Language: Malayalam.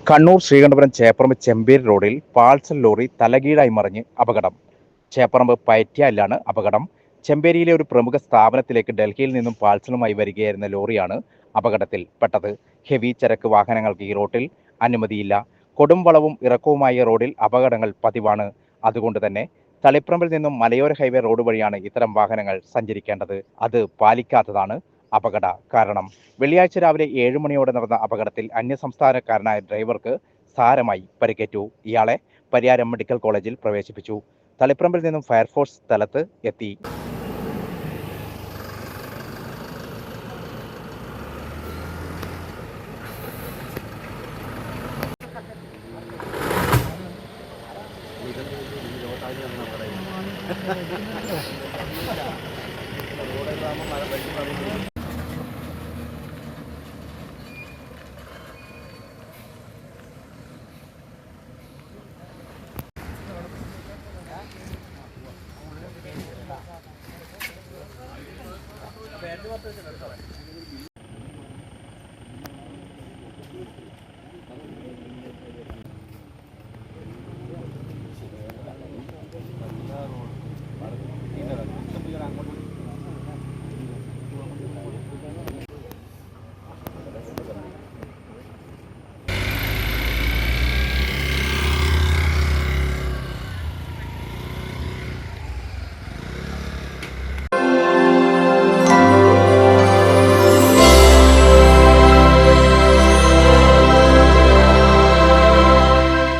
കണ്ണൂർ ശ്രീകണ്ഠപുരം ചേപ്പറമ്പ് ചെമ്പേരി റോഡിൽ പാഴ്സൽ ലോറി തലകീഴായി മറിഞ്ഞ് അപകടം. ചേപ്പറമ്പ് പയറ്റിയാലിലാണ് അപകടം. ചെമ്പേരിയിലെ ഒരു പ്രമുഖ സ്ഥാപനത്തിലേക്ക് ഡൽഹിയിൽ നിന്നും പാഴ്സലുമായി വരികയായിരുന്ന ലോറിയാണ് അപകടത്തിൽ പെട്ടത്. ഹെവി ചരക്ക് വാഹനങ്ങൾക്ക് ഈ റോഡിൽ അനുമതിയില്ല. കൊടും വളവും ഇറക്കവുമായ റോഡിൽ അപകടങ്ങൾ പതിവാണ്. അതുകൊണ്ട് തന്നെ തളിപ്പറമ്പിൽ നിന്നും മലയോര ഹൈവേ റോഡ് വഴിയാണ് ഇത്തരം വാഹനങ്ങൾ സഞ്ചരിക്കേണ്ടത്. അത് പാലിക്കാത്തതാണ് അപകട കാരണം. വെള്ളിയാഴ്ച രാവിലെ 7 മണിയോടെ നടന്ന അപകടത്തിൽ അന്യസംസ്ഥാനക്കാരനായ ഡ്രൈവർക്ക് സാരമായി പരിക്കേറ്റു. ഇയാളെ പരിയാരം മെഡിക്കൽ കോളേജിൽ പ്രവേശിപ്പിച്ചു. തളിപ്പറമ്പിൽ നിന്നും ഫയർഫോഴ്സ് സ്ഥലത്ത് എത്തി. ബാറ്റ്